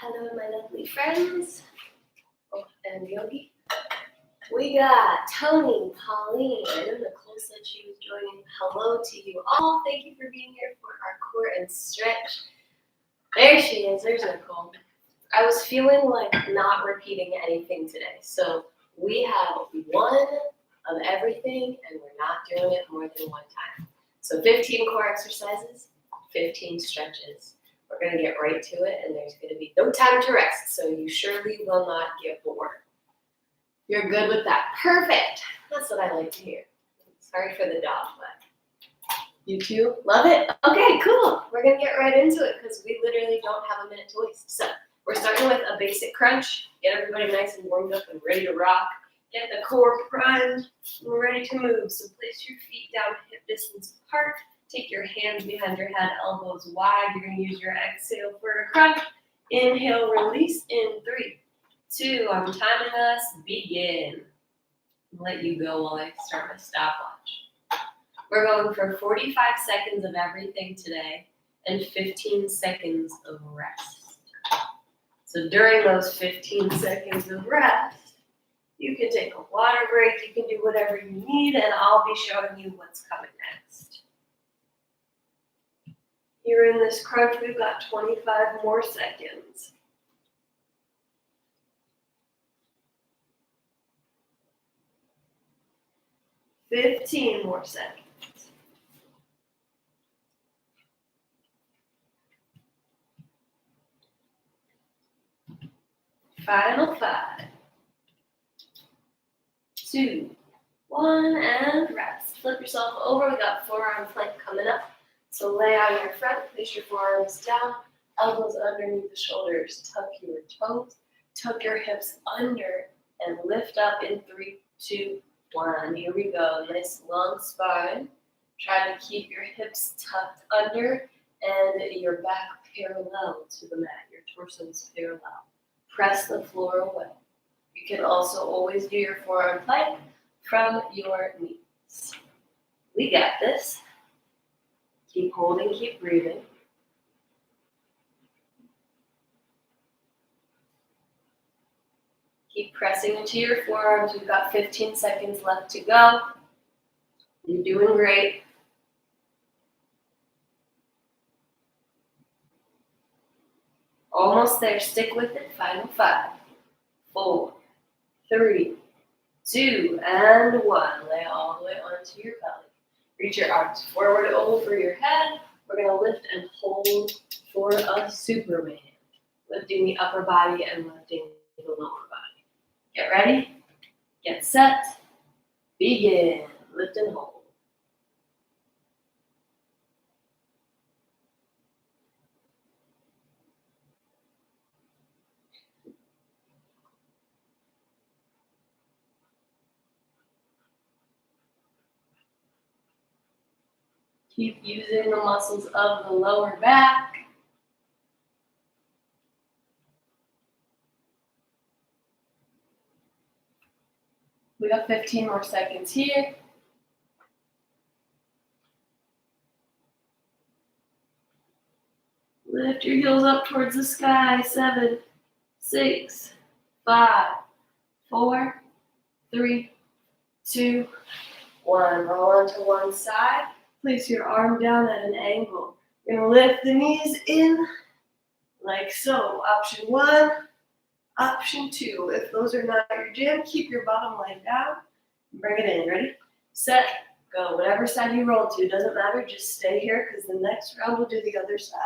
Hello, my lovely friends. Oh, and Yogi. We got Tony, Pauline, and Nicole said she was joining. Hello to you all. Thank you for being here for our core and stretch. There she is. There's Nicole. I was feeling like not repeating anything today. So we have one of everything, and we're not doing it more than one time. So 15 core exercises, 15 stretches. We're going to get right to it, and there's going to be no time to rest, so you surely will not get bored. You're good with that. Perfect. That's what I like to hear. Sorry for the dog, but you too? Love it? Okay, cool. We're going to get right into it because we literally don't have a minute to waste. So we're starting with a basic crunch. Get everybody nice and warmed up and ready to rock. Get the core primed and ready to move. So place your feet down hip distance apart. Take your hands behind your head, elbows wide. You're going to use your exhale for a crunch. Inhale, release in 3, 2. I'm timing us. Begin. I'll let you go while I start my stopwatch. We're going for 45 seconds of everything today and 15 seconds of rest. So during those 15 seconds of rest, you can take a water break. You can do whatever you need, and I'll be showing you what's coming next. Here in this crunch, we've got 25 more seconds. $15 more seconds. Final 5, 2, 1, and rest. Flip yourself over. We got forearm plank coming up. So lay on your front, place your forearms down, elbows underneath the shoulders, tuck your toes, tuck your hips under, and lift up in 3, 2, 1. Here we go. Nice long spine. Try to keep your hips tucked under and your back parallel to the mat. Your torso is parallel. Press the floor away. You can also always do your forearm plank from your knees. We got this. Keep holding, keep breathing. Keep pressing into your forearms. We've got 15 seconds left to go. You're doing great. Almost there. Stick with it. Final 5, 4, 3, 2, and 1. Lay all the way onto your belly. Reach your arms forward over your head. We're going to lift and hold for a Superman. Lifting the upper body and lifting the lower body. Get ready. Get set. Begin. Lift and hold. Keep using the muscles of the lower back. We got 15 more seconds here. Lift your heels up towards the sky. 7, 6, 5, 4, 3, 2, 1. Roll onto one side. Place your arm down at an angle. You're going to lift the knees in like so. Option 1, option 2. If those are not your jam, keep your bottom leg down. Bring it in. Ready? Set. Go. Whatever side you roll to, doesn't matter. Just stay here because the next round we'll do the other side.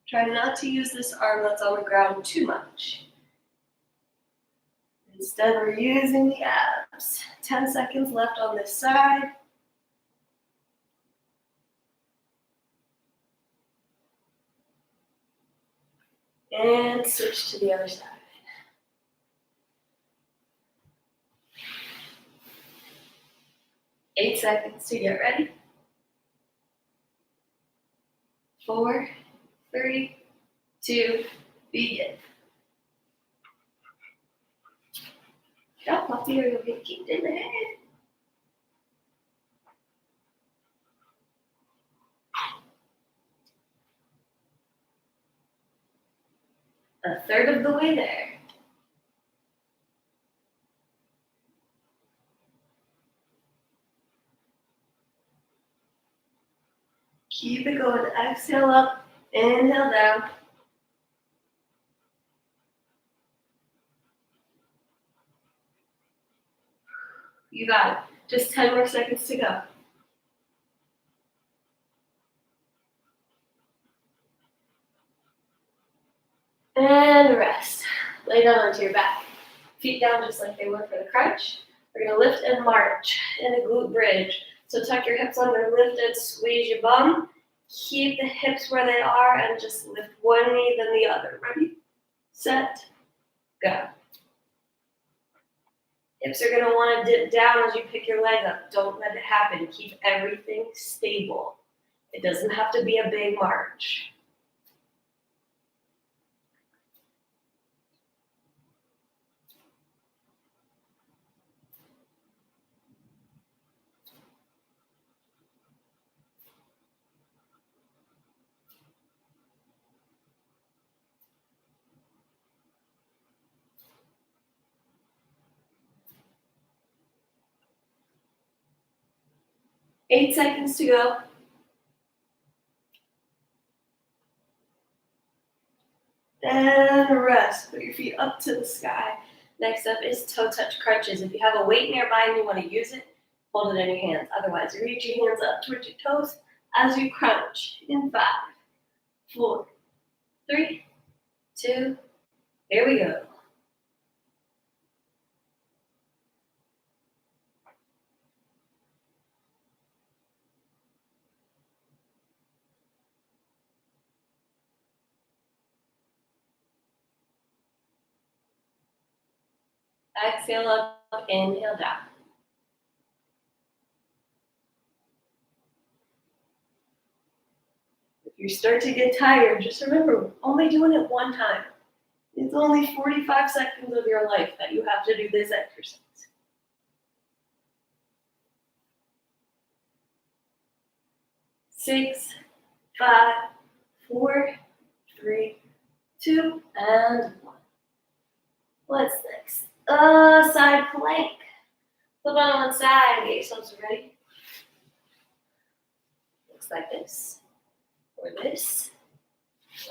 Try not to use this arm that's on the ground too much. Instead, we're using the abs. 10 seconds left on this side. And switch to the other side. 8 seconds to get ready. 4, 3, 2, begin. Get up, Puffy, or you'll get kicked in the head. A third of the way there. Keep it going. Exhale up, inhale down. You got it. Just 10 more seconds to go. And rest. Lay down onto your back. Feet down just like they were for the crunch. We're going to lift and march in a glute bridge. So tuck your hips under, lift it, squeeze your bum. Keep the hips where they are and just lift one knee then the other. Ready? Set. Go. Hips are going to want to dip down as you pick your leg up. Don't let it happen. Keep everything stable. It doesn't have to be a big march. Eight seconds to go. And rest. Put your feet up to the sky. Next up is toe touch crunches. If you have a weight nearby and you want to use it, hold it in your hands. Otherwise, reach your hands up towards your toes as you crunch. In 5, 4, 3, 2, here we go. Exhale up, inhale down. If you start to get tired, just remember, only doing it one time. It's only 45 seconds of your life that you have to do this exercise. 6, 5, 4, 3, 2, and 1. What's next? Side plank. Flip on one side and get yourselves ready. Looks like this, or this,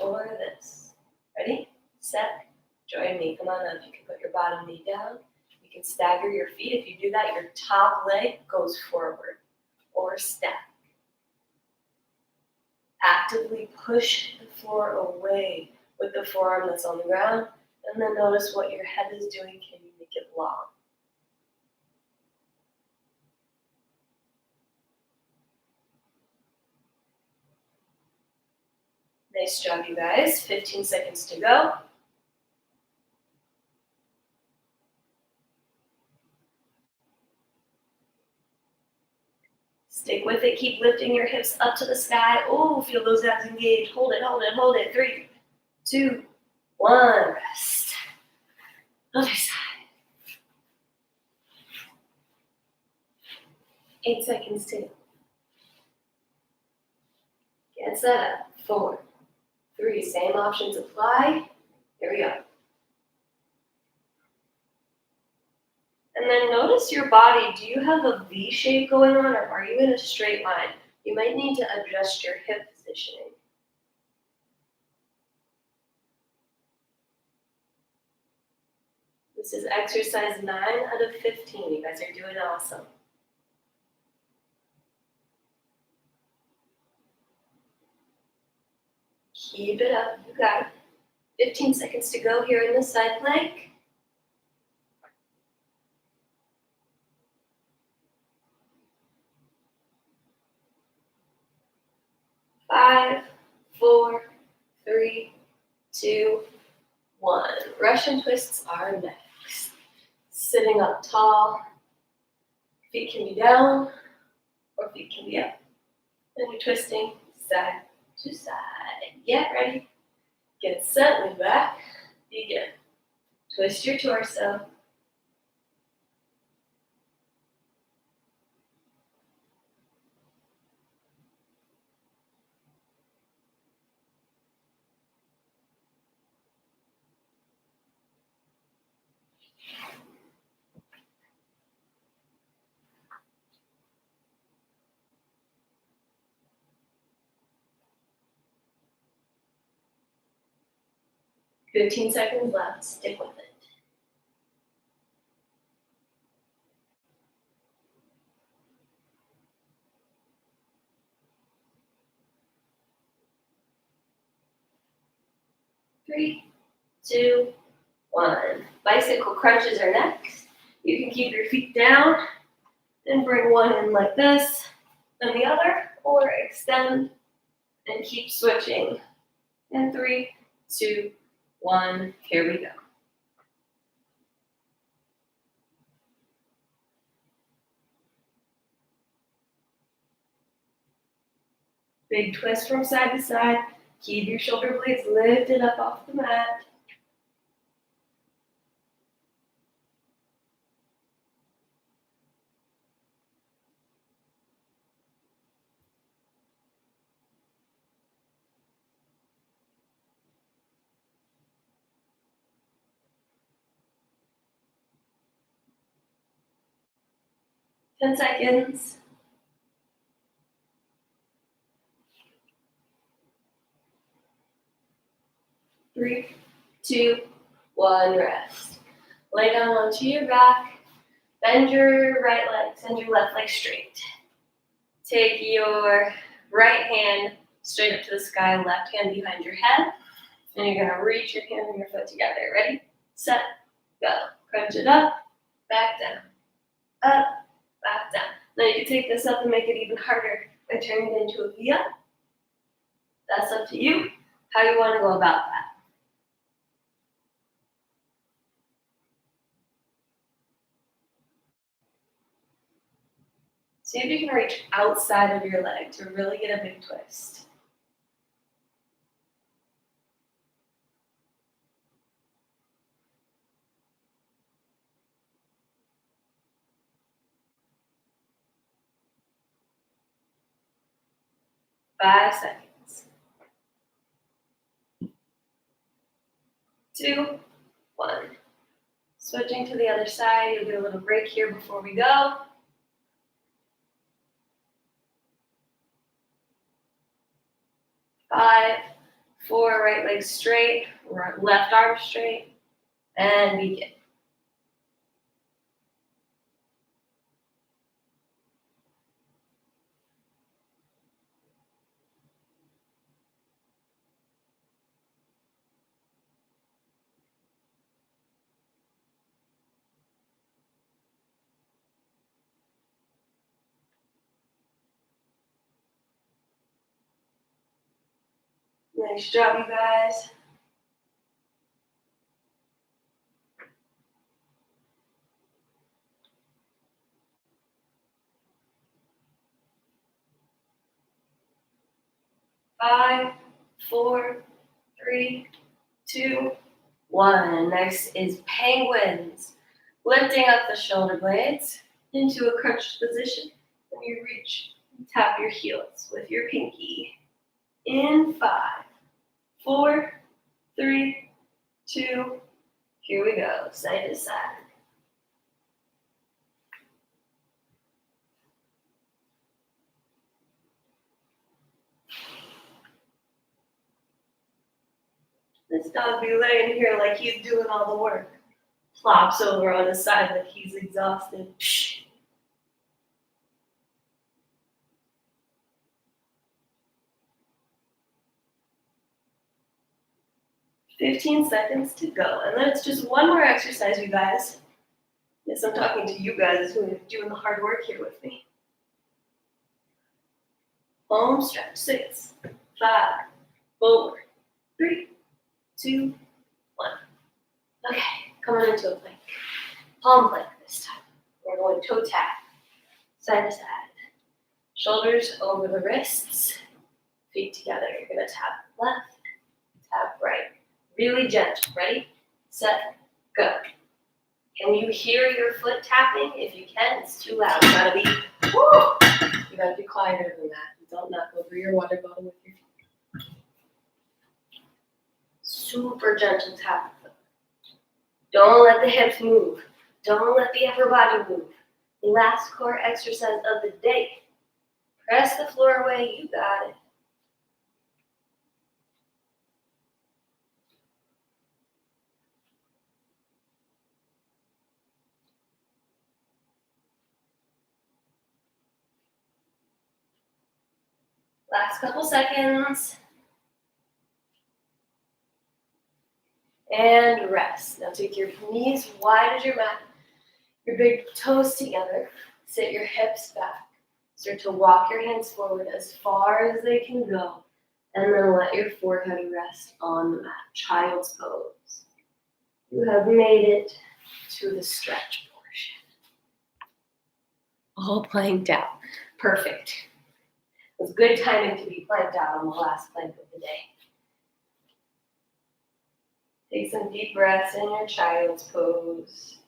or this. Ready, set, join me. Come on up. You can put your bottom knee down. You can stagger your feet. If you do that, your top leg goes forward, or stack. Actively push the floor away with the forearm that's on the ground, and then notice what your head is doing. Can you make it long? Nice job, you guys. 15 seconds to go. Stick with it. Keep lifting your hips up to the sky. Oh, feel those abs engage. Hold it, hold it, hold it. 3, 2, 1. Rest. Other side. 8 seconds to go. Get set up. 4, 3. Same options apply. Here we go. And then notice your body. Do you have a V shape going on, or are you in a straight line? You might need to adjust your hip positioning. This is exercise 9 out of 15. You guys are doing awesome. Keep it up. You got it. 15 seconds to go here in the side plank. 5, 4, 3, 2, 1. Russian twists are next. Sitting up tall. Feet can be down or feet can be up. And you're twisting side to side. Get ready. Get set, lean back. Begin. Twist your torso. Fifteen seconds left. Stick with it. 3, 2, 1. Bicycle crunches are next. You can keep your feet down and bring one in like this, then the other, or extend and keep switching. In 3, 2, 1. Here we go. Big twist from side to side. Keep your shoulder blades lifted up off the mat. Ten seconds. 3, 2, 1. Rest. Lay down onto your back. Bend your right leg. Send your left leg straight. Take your right hand straight up to the sky, left hand behind your head. And you're going to reach your hand and your foot together. Ready? Set, go. Crunch it up, back down. Up, back down. Now you can take this up and make it even harder by turning it into a V up. That's up to you, how you want to go about that. See if you can reach outside of your leg to really get a big twist. Five seconds. 2, 1. Switching to the other side. You'll get a little break here before we go. 5, 4, right leg straight, left arm straight, and begin. Nice job, you guys. Five, 4, 3, 2, 1. Next is penguins. Lifting up the shoulder blades into a crunched position. And you reach and tap your heels with your pinky. In 5, 4, 3, 2, here we go, side to side. This dog be laying here like he's doing all the work. Plops over on his side like he's exhausted. 15 seconds to go. And then it's just one more exercise, you guys. Yes, I'm talking to you guys who are doing the hard work here with me. Home stretch. 6, 5, 4, 3, 2, 1. Okay, coming into a plank. Palm plank this time. We're going toe tap, side to side. Shoulders over the wrists. Feet together. You're gonna tap left, tap right. Really gentle. Ready, set, go. Can you hear your foot tapping? If you can, it's too loud. You gotta be quieter than that. Don't knock over your water bottle with your feet. Super gentle tap. Don't let the hips move. Don't let the upper body move. Last core exercise of the day. Press the floor away. You got it. Last couple seconds. And rest. Now take your knees wide as your mat. Your big toes together. Sit your hips back. Start to walk your hands forward as far as they can go. And then let your forehead rest on the mat. Child's pose. You have made it to the stretch portion. All planked out. Perfect. It was good timing to be planked out on the last plank of the day. Take some deep breaths in your child's pose.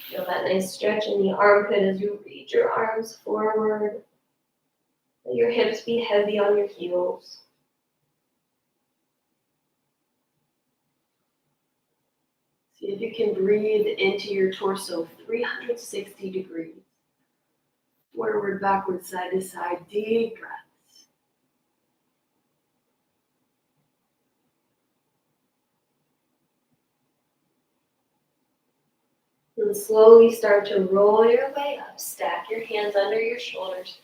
Feel that nice stretch in the armpit as you reach your arms forward. Let your hips be heavy on your heels. See if you can breathe into your torso 360 degrees. Forward, backward, side to side, deep breaths. And slowly start to roll your way up. Stack your hands under your shoulders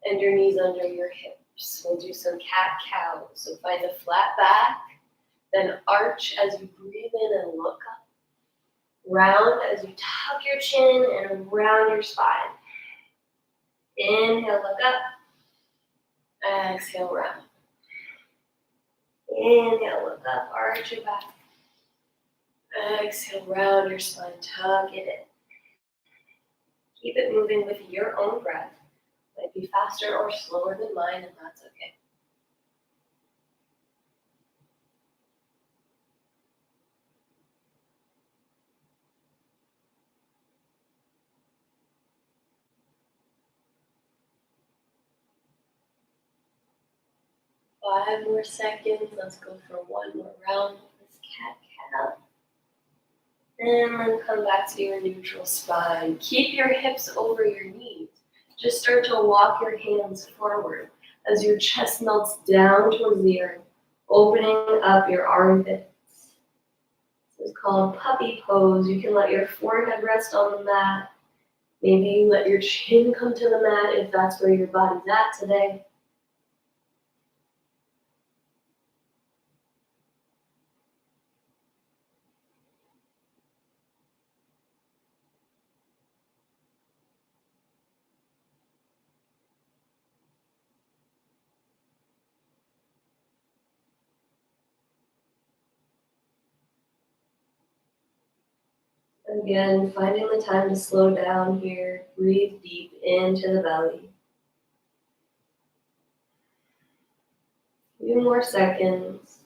and your knees under your hips. We'll do some cat-cow. So find a flat back, then arch as you breathe in and look up. Round as you tuck your chin and around your spine. Inhale, look up. Exhale, round. Inhale, look up, arch your back. Exhale, round your spine, tuck it in. Keep it moving with your own breath. Might be faster or slower than mine, and that's okay. Five more seconds. Let's go for one more round of this cat-cow. And then come back to your neutral spine. Keep your hips over your knees. Just start to walk your hands forward as your chest melts down towards the earth, opening up your armpits. This is called puppy pose. You can let your forehead rest on the mat. Maybe you let your chin come to the mat if that's where your body's at today. Again, finding the time to slow down here. Breathe deep into the belly. Few more seconds.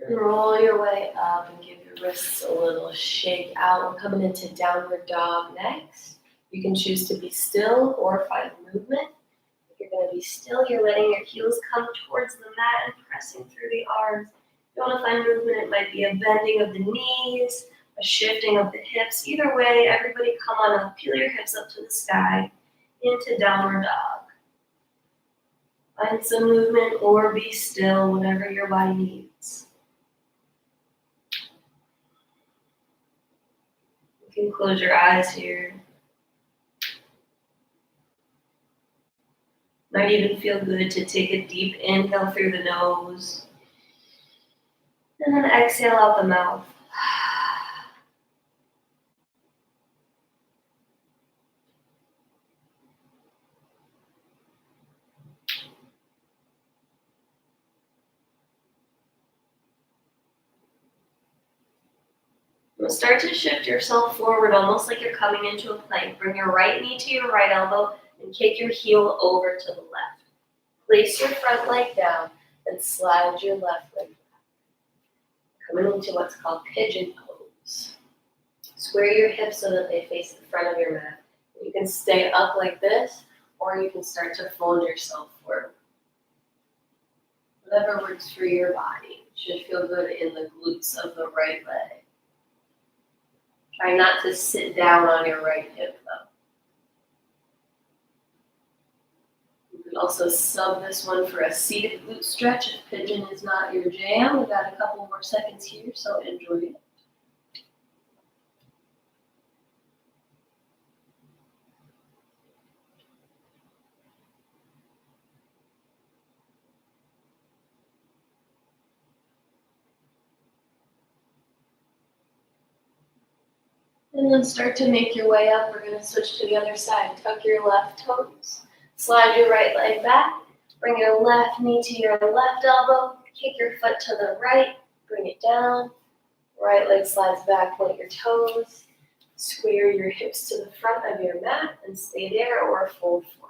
And roll your way up and give your wrists a little shake out. We're coming into downward dog next. You can choose to be still or find movement. If you're going to be still, you're letting your heels come towards the mat and pressing through the arms. If you want to find movement, it might be a bending of the knees, a shifting of the hips. Either way, everybody come on up. Peel your hips up to the sky into downward dog. Find some movement or be still, whatever your body needs. You can close your eyes here. Might even feel good to take a deep inhale through the nose. And then exhale out the mouth. You'll start to shift yourself forward, almost like you're coming into a plank. Bring your right knee to your right elbow and kick your heel over to the left. Place your front leg down and slide your left leg back. Coming into what's called pigeon pose. Square your hips so that they face the front of your mat. You can stay up like this, or you can start to fold yourself forward. Whatever works for your body. Should feel good in the glutes of the right leg. Try not to sit down on your right hip though. You can also sub this one for a seated glute stretch if pigeon is not your jam. We've got a couple more seconds here, so enjoy it. And then start to make your way up. We're going to switch to the other side. Tuck your left toes. Slide your right leg back. Bring your left knee to your left elbow. Kick your foot to the right. Bring it down. Right leg slides back. Point your toes. Square your hips to the front of your mat and stay there or fold forward.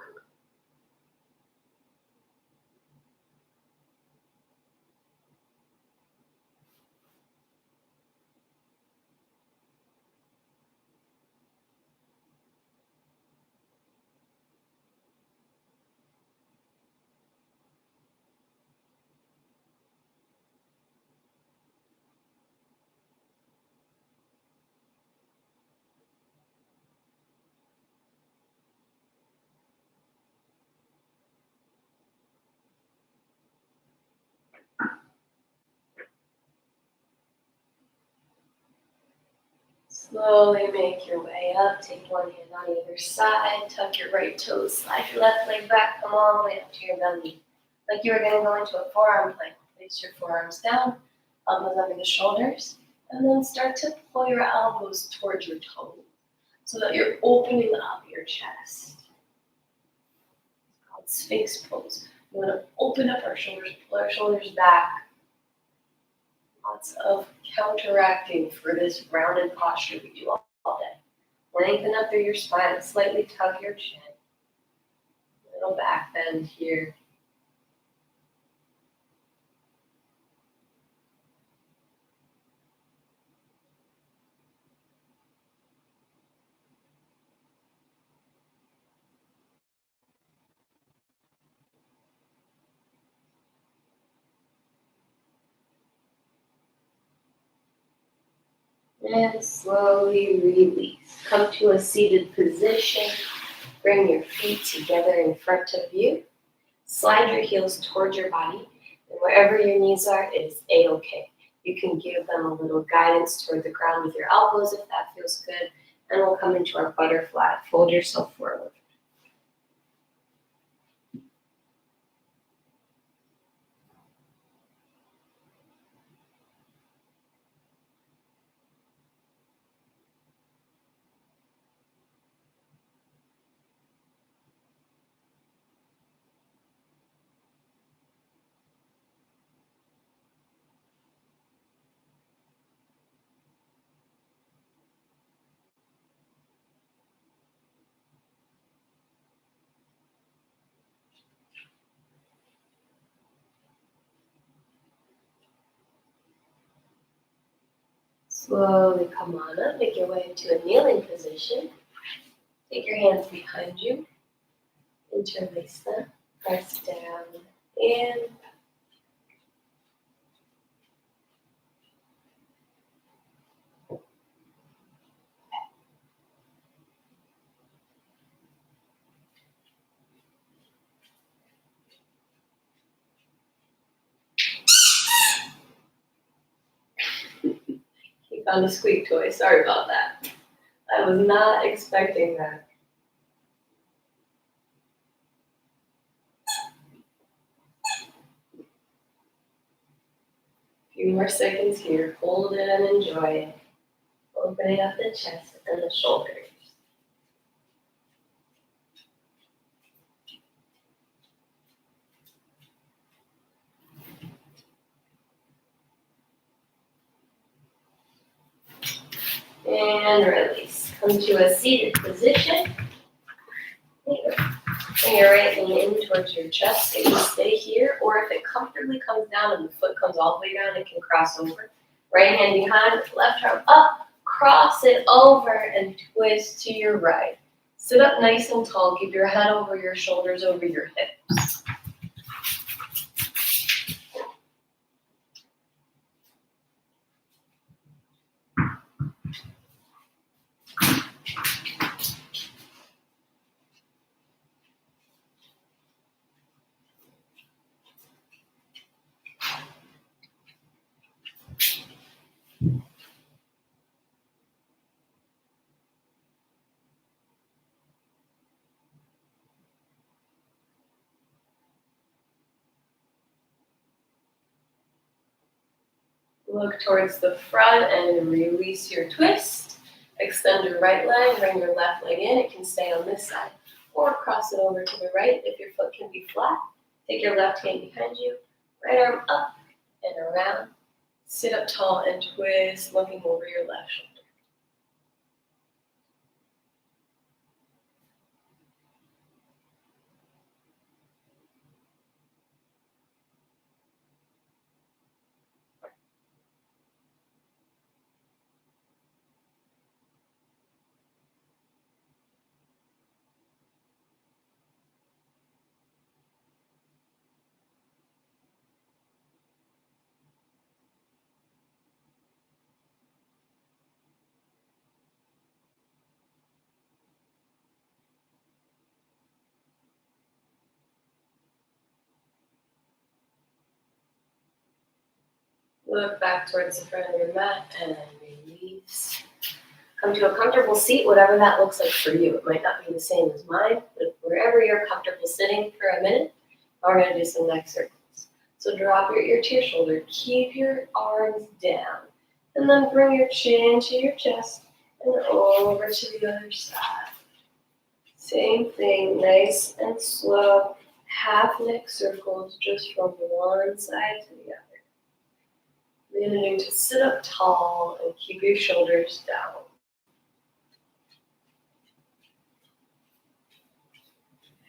Slowly make your way up. Take one hand on either side. Tuck your right toes. Slide your left leg back. Come all the way up to your belly. Like you were going to go into a forearm plank. Place your forearms down. Elbows under the shoulders. And then start to pull your elbows towards your toes so that you're opening up your chest. It's called Sphinx pose. We want to open up our shoulders, pull our shoulders back. Lots of counteracting for this rounded posture we do all day. Lengthen up through your spine, slightly tug your chin. Little back bend here. And slowly release. Come to a seated position. Bring your feet together in front of you. Slide your heels towards your body. And wherever your knees are, it is A-okay. You can give them a little guidance toward the ground with your elbows if that feels good. And we'll come into our butterfly. Fold yourself forward. Slowly come on up, make your way into a kneeling position. Take your hands behind you, interlace them, press down in. You found a squeak toy, sorry about that. I was not expecting that. A few more seconds here, hold it and enjoy it. Opening up the chest and the shoulders. And release. Come to a seated position. There you go. Bring your right knee in towards your chest. It can stay here, or if it comfortably comes down and the foot comes all the way down, it can cross over. Right hand behind, left arm up, cross it over and twist to your right. Sit up nice and tall. Keep your head over your shoulders, over your hips. Look towards the front and release your twist. Extend your right leg, bring your left leg in. It can stay on this side or cross it over to the right. If your foot can be flat, take your left hand behind you, right arm up and around. Sit up tall and twist, looking over your left shoulder. Look back towards the front of your mat and release. Come to a comfortable seat, whatever that looks like for you. It might not be the same as mine, but wherever you're comfortable sitting for a minute, we're going to do some neck circles. So drop your ear to your shoulder, keep your arms down, and then bring your chin to your chest and over to the other side. Same thing, nice and slow, half neck circles just from one side to the other. Managing to sit up tall and keep your shoulders down.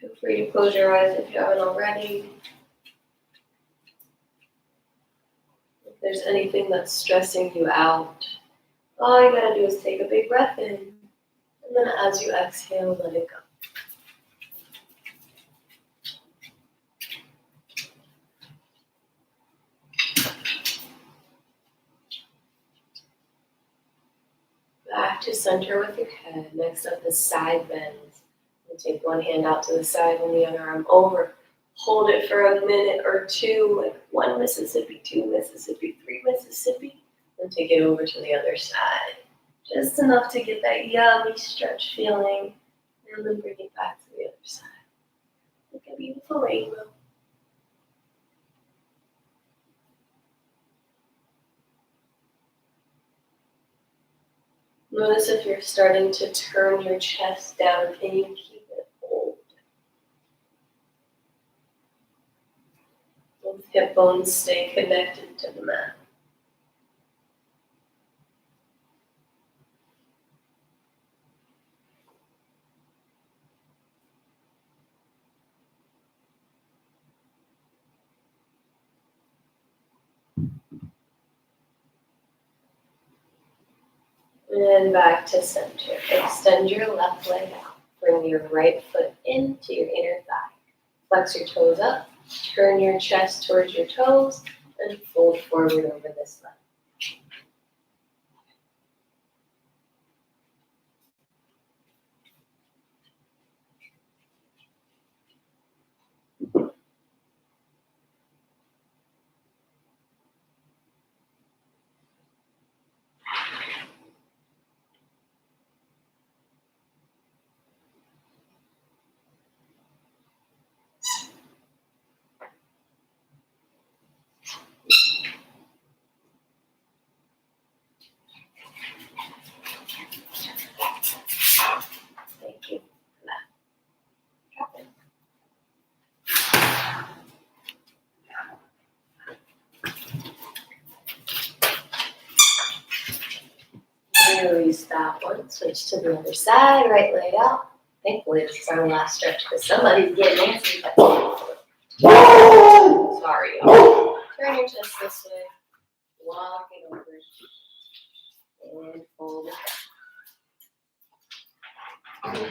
Feel free to close your eyes if you haven't already. If there's anything that's stressing you out, all you gotta do is take a big breath in, and then as you exhale, let it go. Back to center with your head. Next up is side bends. You take one hand out to the side and the other arm over. Hold it for a minute or two, like 1 Mississippi, 2 Mississippi, 3 Mississippi. Then take it over to the other side. Just enough to get that yummy stretch feeling. And then bring it back to the other side. Like a beautiful rainbow. Notice if you're starting to turn your chest down, can you keep it old? Both hip bones stay connected to the mat. And back to center. Extend your left leg out. Bring your right foot into your inner thigh. Flex your toes up. Turn your chest towards your toes and fold forward over this leg. Thank you for that. Drop it. Release that one. Switch to the other side. Right leg out. Thankfully, this is our last stretch because somebody's getting antsy. Sorry, y'all. Turn your chest this way. Walk it over. And fold it down.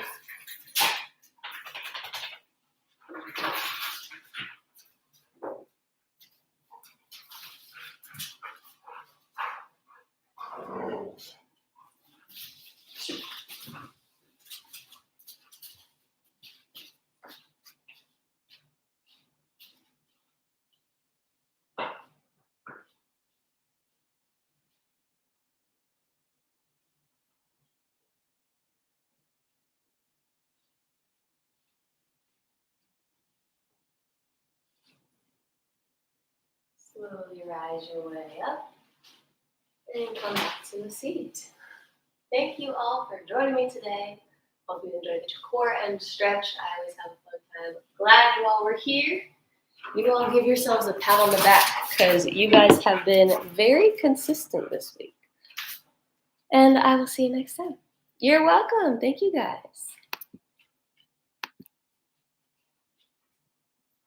Slowly rise your way up and come back to a seat. Thank you all for joining me today. Hope you enjoyed the core and stretch. I always have a fun time. Glad you all were here. You all give yourselves a pat on the back because you guys have been very consistent this week. And I will see you next time. You're welcome. Thank you guys.